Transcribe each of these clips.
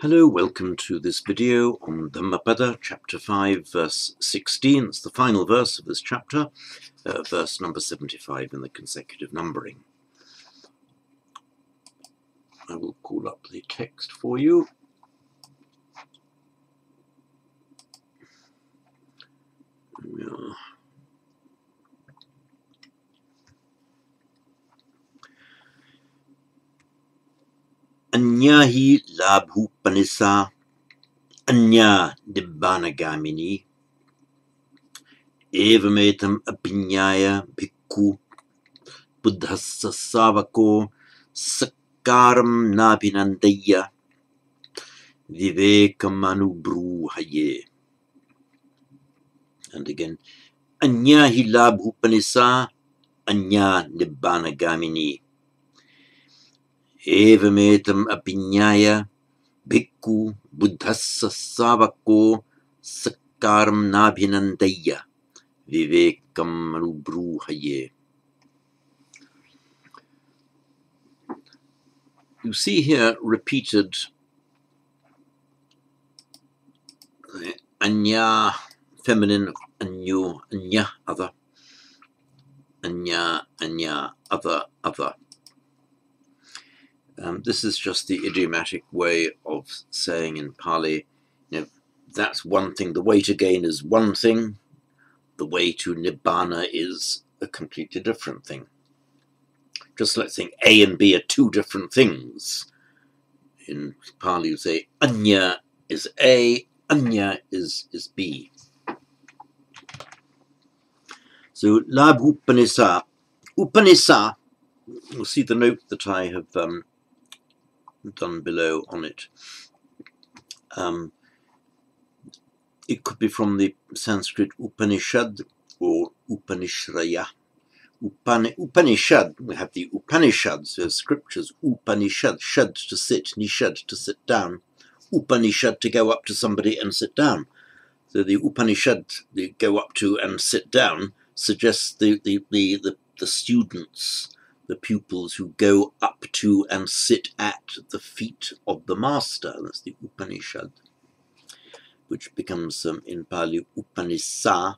Hello, welcome to this video on Dhammapada, chapter 5, verse 16. It's the final verse of this chapter, verse number 75 in the consecutive numbering. I will call up the text for you. There we are. Anyahi labhupanisa anya nibbanagamini evametam apinyaya bhikkhu buddhassa savako sakkaram nabhinandaya vivekam anubruhaye. And again, anyahi labhupanisa anya nibbanagamini evametam apinyaya bhikkhu buddhassa savako sakkaram nabhinandaya vivekam anubruhaye. You see here repeated anya, feminine, anyo, anya, other, anya, anya, other, other. This is just the idiomatic way of saying in Pali, that's one thing. The way to gain is one thing. The way to Nibbana is a completely different thing. Just like saying A and B are two different things. In Pali you say anya is A, anya is B. So labh upanisa. Upanisa, you'll see the note that I have done below on it. It could be from the Sanskrit Upanishad or Upanishraya. Upanishad, we have the Upanishads, the scriptures. Upanishad, shad to sit, nishad to sit down. Upanishad to go up to somebody and sit down. So the Upanishad, the go up to and sit down, suggests the students, the pupils who go up to and sit at the feet of the master. That's the Upanishad, which becomes in Pali Upanisa.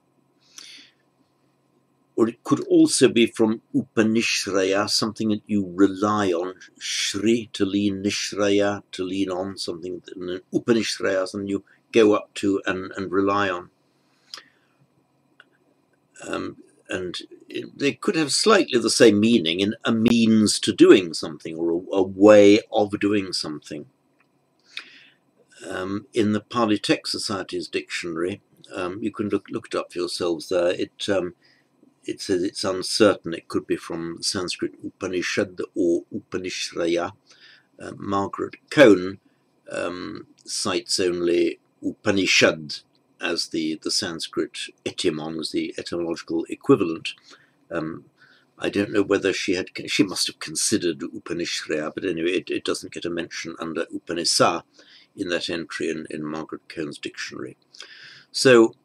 Or it could also be from Upanishraya, something that you rely on. Shri, to lean, Nishraya, to lean on, something that Upanishraya, something you go up to and rely on. And they could have slightly the same meaning in a means to doing something or a way of doing something. In the Pali Text Society's dictionary, you can look it up for yourselves there. It says it's uncertain. It could be from Sanskrit Upanishad or Upanishraya. Margaret Cohn cites only Upanishad as the Sanskrit etymon, as the etymological equivalent. I don't know whether she must have considered Upanishraya, but anyway, it doesn't get a mention under Upanisa in that entry in Margaret Cohn's dictionary. So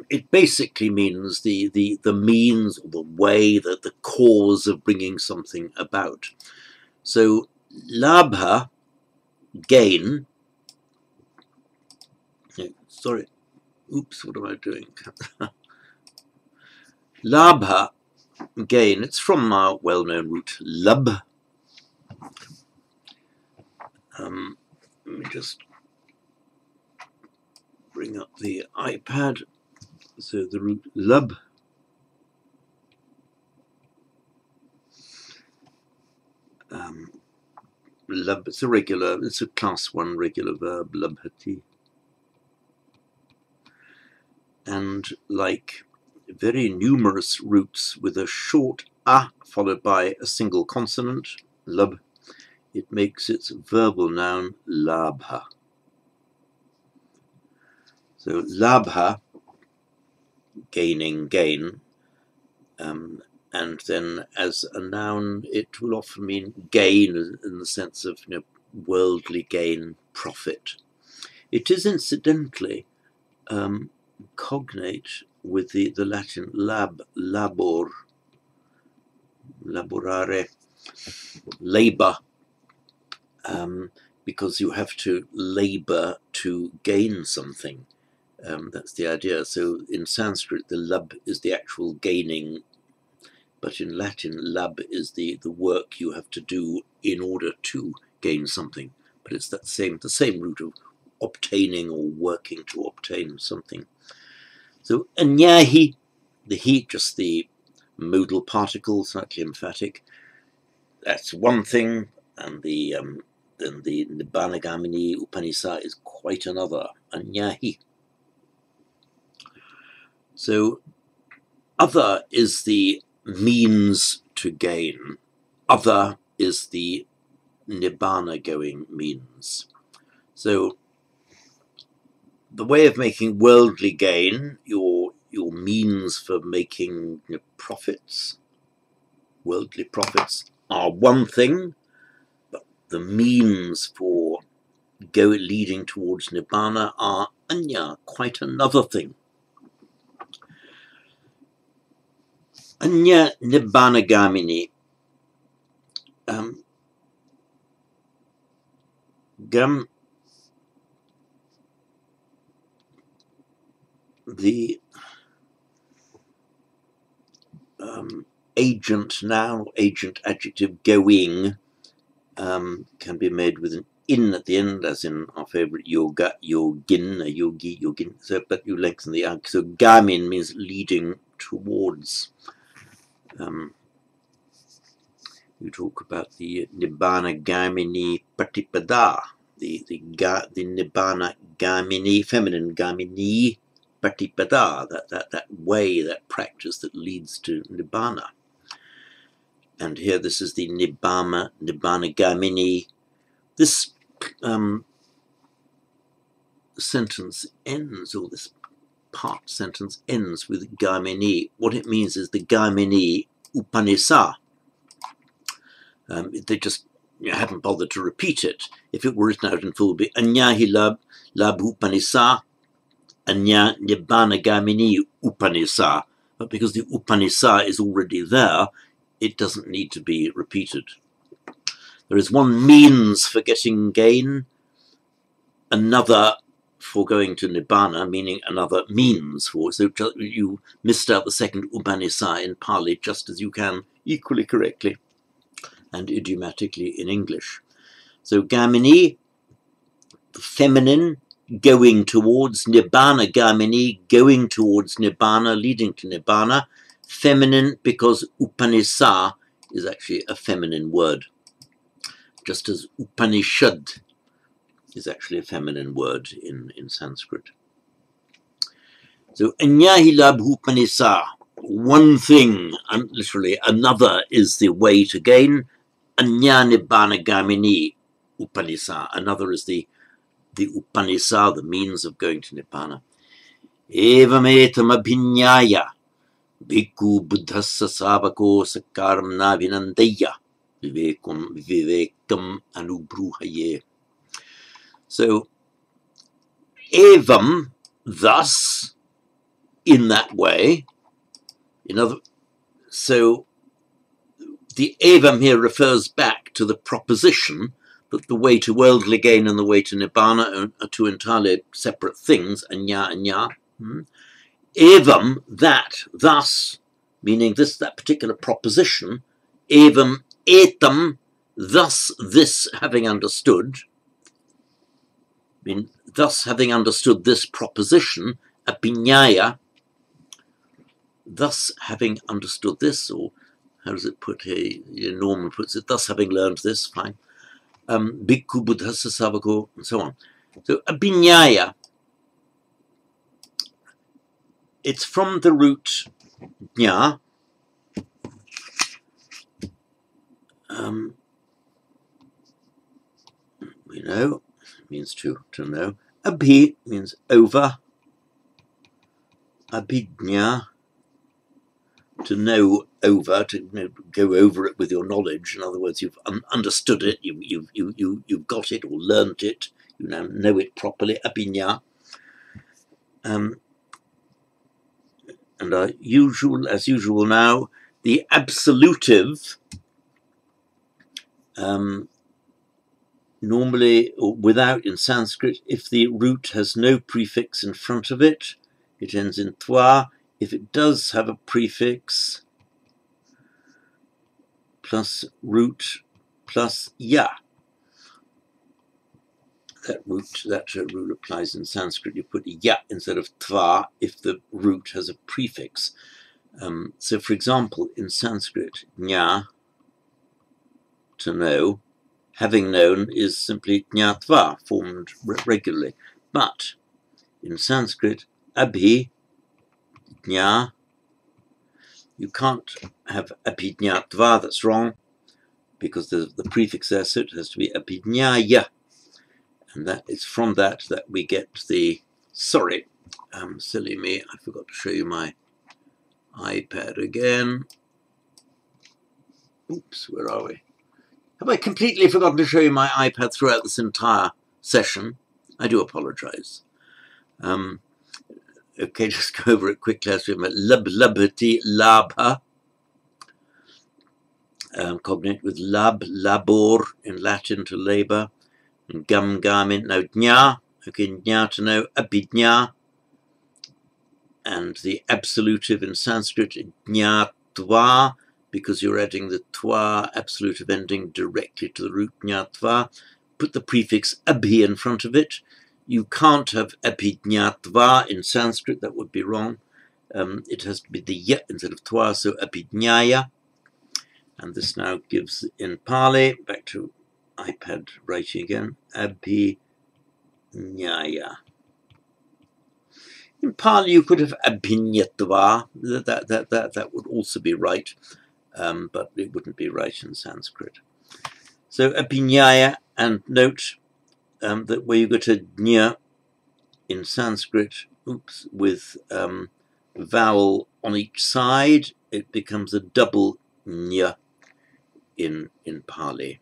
it basically means the means, or the way, that the cause of bringing something about. So labha, gain. Sorry, oops, what am I doing? Labha, gain. It's from our well-known root lab. Let me just bring up the iPad. So the root lab. Lab, it's a class 1 regular verb, labhati. And like very numerous roots with a short a followed by a single consonant, lab, it makes its verbal noun labha. So labha, gaining, gain, and then as a noun it will often mean gain in the sense of worldly gain, profit. It is incidentally cognate with the Latin lab, labor, laborare, labour, because you have to labor to gain something. That's the idea. So in Sanskrit, the lab is the actual gaining, but in Latin, lab is the work you have to do in order to gain something. But it's the same root of obtaining or working to obtain something. So anyahi, the he, just the modal particle, slightly emphatic. That's one thing, and then the Nibbanagamini Upanishad is quite another. Anyahi. So other is the means to gain. Other is the Nibbana going means. So the way of making worldly gain, your means for making profits, worldly profits, are one thing, but the means for leading towards Nibbana are anya, quite another thing. Anya Nibbanagamini. The agent noun, agent adjective going can be made with an in at the end, as in our favorite yoga, yogin, yogi, yogin. So, but you lengthen the ag. So gamin means leading towards. You talk about the Nibbana Gamini Patipada, the Nibbana Gamini, feminine Gamini Patipada, that way, that practice that leads to Nibbana. And here this is the Nibbana Gamini. This sentence ends, or this part sentence ends with Gamini. What it means is the Gamini Upanishad. They just haven't bothered to repeat it. If it were written out in full, it would be Anyahi Lab Upanishad, Anya Nibbana Gamini Upanishad. But because the Upanishad is already there, it doesn't need to be repeated. There is one means for getting gain, another for going to Nibbana, meaning another means for. So you missed out the second Upanishad in Pali just as you can equally correctly and idiomatically in English. So Gamini, the feminine, going towards, Nibbana Gamini, going towards Nibbana, leading to Nibbana, feminine because Upanishad is actually a feminine word, just as Upanishad is actually a feminine word in Sanskrit. So Anyahi Labh Upanishad, one thing, and literally another is the way to gain. Anya Nibbana Gamini Upanishad, another is the Upanishad, the means of going to Nibbana. Evametam abhinyaya bhikkhu buddhassa savako sakaram navinandaya vivekam anubruhaye. So, evam, thus, in that way, so the evam here refers back to the proposition that the way to worldly gain and the way to Nibbana are two entirely separate things, anya. Evam, that, thus, meaning that particular proposition, evam etam, thus this having understood, thus having understood this proposition, apinyaya, thus having understood this, or how does it put here? Norman puts it, thus having learned this, fine. Bhikkhu buddhassa savako, and so on. So apinyaya, it's from the root jna. We know, means to know. Abhi means over. Abhijna, to know over, to go over it with your knowledge. In other words, you've understood it, you've got it or learnt it, you now know it properly. Abhinya. And as usual now, the absolutive normally, or without in Sanskrit, if the root has no prefix in front of it, it ends in twa. If it does have a prefix, plus root, plus ya. That rule applies in Sanskrit. You put ya instead of twa if the root has a prefix. So, for example, in Sanskrit, nya, to know, having known is simply jnatva, formed regularly. But in Sanskrit, abhi, jna, you can't have abhijnatva, that's wrong, because there's the prefix there, so it has to be abhijnaya. And that is from that we get the, sorry, silly me, I forgot to show you my iPad again. Oops, where are we? Have I completely forgotten to show you my iPad throughout this entire session? I do apologize. Okay, just go over it quickly. As we have lablabati, labha, cognate with lab, labor in Latin to labor, and gum, garment, no, dnya, okay, dnya to know, abhidnya, and the absolutive in Sanskrit, jnatva, because you're adding the twa absolutive ending directly to the root jnatva. Put the prefix abhi in front of it. You can't have abhijnatva in Sanskrit, that would be wrong. It has to be the ya instead of twa, so abhijnaya. And this now gives in Pali, back to iPad writing again, abhijnaya. In Pali, you could have abhinyatva. That would also be right, but it wouldn't be right in Sanskrit. So abhinyaya, and note that where you go to nya in Sanskrit, with vowel on each side, it becomes a double nya in Pali.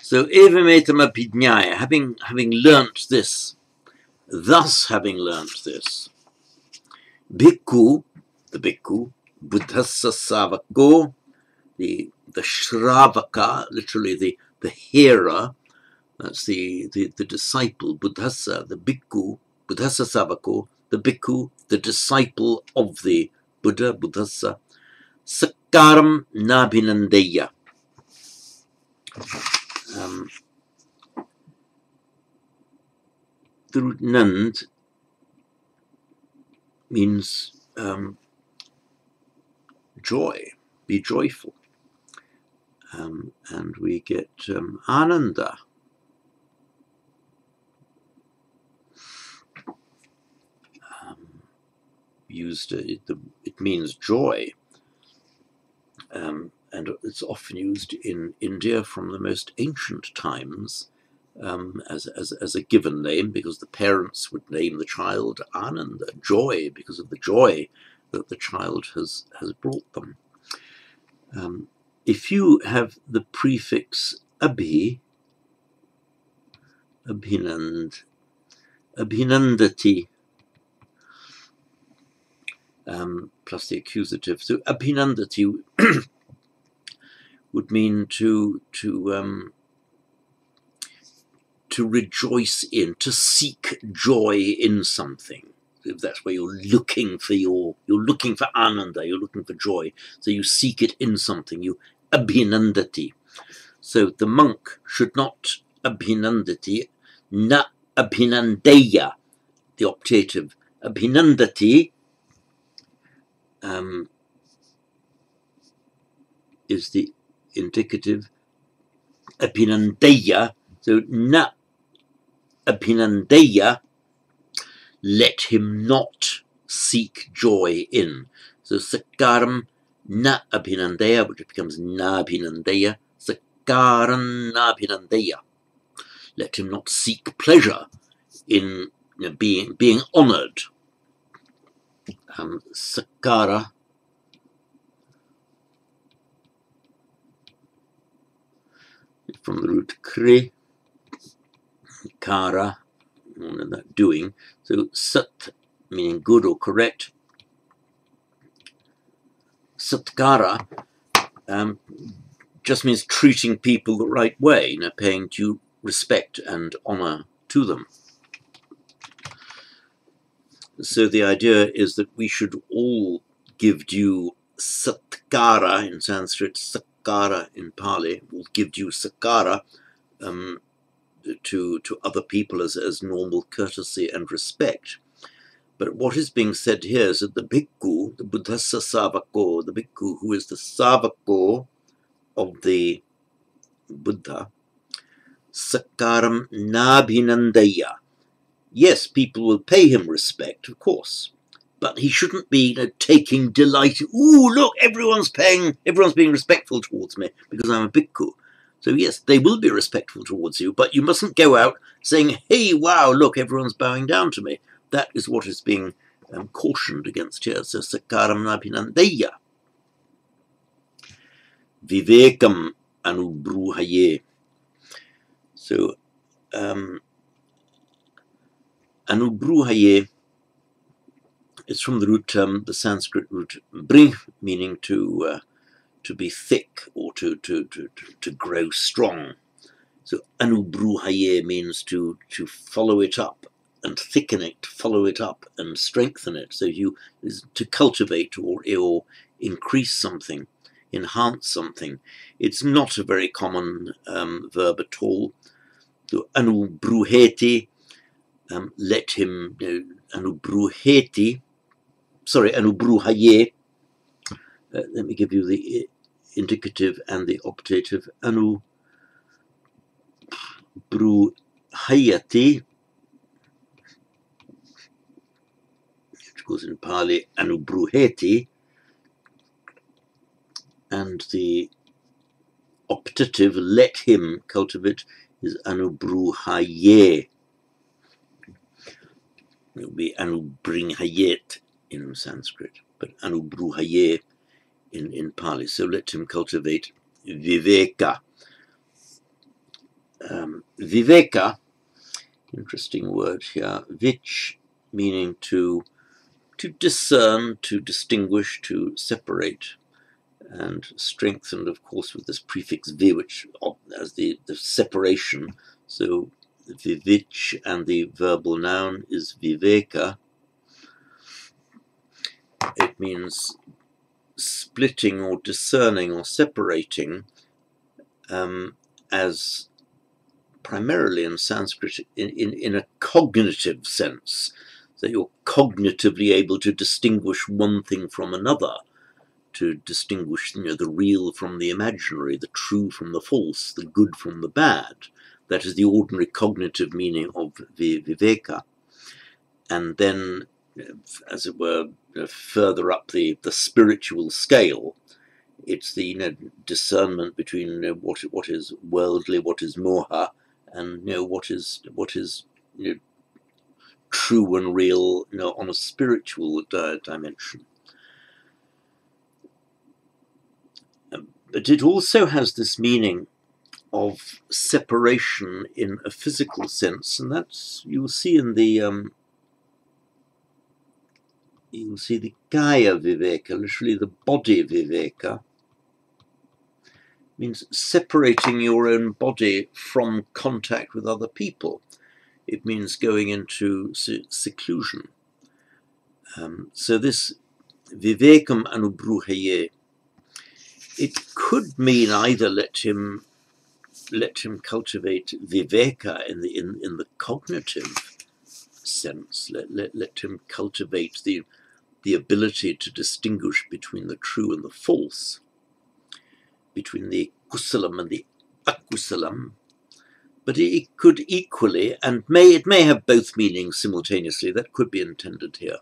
So evametam abhinyaya, having learnt this. Thus, having learnt this, bhikkhu, the bhikkhu, buddhassa savako, the shravaka, literally the hearer, that's the disciple, buddhassa, the bhikkhu, buddhassa savako, the bhikkhu, the disciple of the Buddha, buddhassa, sakkaram nabhinandeya. The root nand means joy, be joyful. And we get ananda. Used, it means joy. And it's often used in India from the most ancient times as a given name, because the parents would name the child Ananda, joy, because of the joy that the child has brought them. If you have the prefix abhi, abhinand, abhinandati, plus the accusative, so abhinandati would mean to rejoice in, to seek joy in something. If that's where you're looking for ananda, you're looking for joy, so you seek it in something, you abhinandati. So the monk should not abhinandati, na abhinandeya, the optative. Abhinandati is the indicative, abhinandeya, so na abhinandeya, let him not seek joy in. So sakkaram na abhinandeya, which becomes na abhinandeya, sakkaram na abhinandeya. Let him not seek pleasure in being honoured. Sakkara from the root kri, kara, that doing. So sat meaning good or correct. Satkara just means treating people the right way, paying due respect and honor to them. So the idea is that we should all give due satkara in Sanskrit, sakara in Pali, will give due sakara to other people as normal courtesy and respect. But what is being said here is that the bhikkhu, the buddhassa savako, the bhikkhu who is the savako of the Buddha, sakaram nabhinandaya. Yes, people will pay him respect, of course, but he shouldn't be taking delight. Ooh, look, everyone's being respectful towards me because I'm a bhikkhu. So yes, they will be respectful towards you, but you mustn't go out saying, hey, wow, look, everyone's bowing down to me. That is what is being cautioned against here. So sakaram nabhinandaya. Vivekam anubruhaye. So anubruhaye is from the root, the Sanskrit root bring, meaning to be thick or to grow strong. So anubruhaye means to follow it up and thicken it, follow it up and strengthen it. So is to cultivate or increase something, enhance something. It's not a very common verb at all. So anubruheti, let him, anubruheti, anubruhaye. Let me give you the indicative and the optative. Anubruhayati, which goes in Pali, anubruheti, and the optative, let him cultivate, is anubruhaye. It will be anubringhayet in Sanskrit, but anubruhaye in Pali. So let him cultivate viveka. Viveka, interesting word here, vich, meaning to discern, to distinguish, to separate, and strengthened, of course, with this prefix vi, which as the separation. So vivich and the verbal noun is viveka. It means splitting or discerning or separating, as primarily in Sanskrit in a cognitive sense, that you're cognitively able to distinguish one thing from another, to distinguish the real from the imaginary, the true from the false, the good from the bad. That is the ordinary cognitive meaning of viveka. And then, as it were, further up the spiritual scale, it's the discernment between what is worldly, what is moha, and what is true and real on a spiritual dimension. But it also has this meaning of separation in a physical sense, and that's you'll see in the kaya viveka, literally the body viveka, means separating your own body from contact with other people. It means going into seclusion. So this vivekam anubruhaye, it could mean either let him cultivate viveka in the cognitive sense, let him cultivate the ability to distinguish between the true and the false, between the kusalam and the akusalam. But it could equally, and it may have both meanings simultaneously, that could be intended here.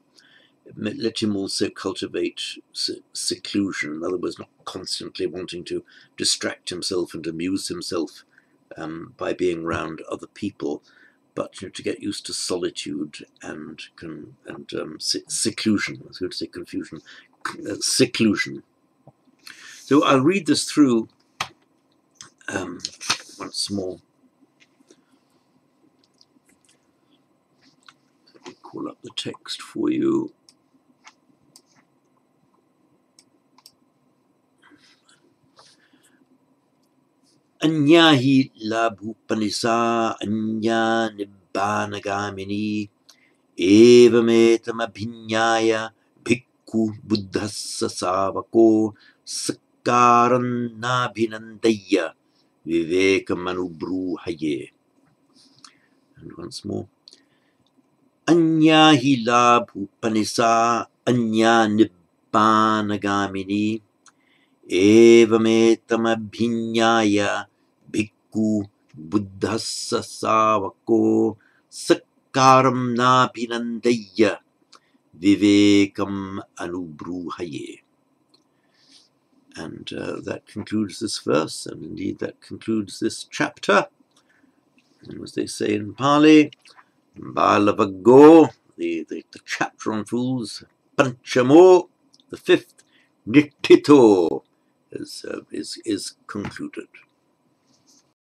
Let him also cultivate seclusion, in other words, not constantly wanting to distract himself and amuse himself by being around other people, but to get used to solitude and seclusion. I was going to say confusion, seclusion. So I'll read this through once more. Let me call up the text for you. Anya hi labhupanisa anya nibbanagamini evametamabhinyaya bhikkhu buddhassa savako sakkaram nabhinandaya vivekamanubruhaye. And once more. Anya hi labhupanisa anya nibbanagamini evametamabhinyaya bhikkhu buddhassa savako sakkaram nabhinandaya vivekam anubruhaye. And that concludes this verse, and indeed that concludes this chapter. And as they say in Pali, Balavaggo, the chapter on fools, Panchamo, the fifth, Nittito, is concluded.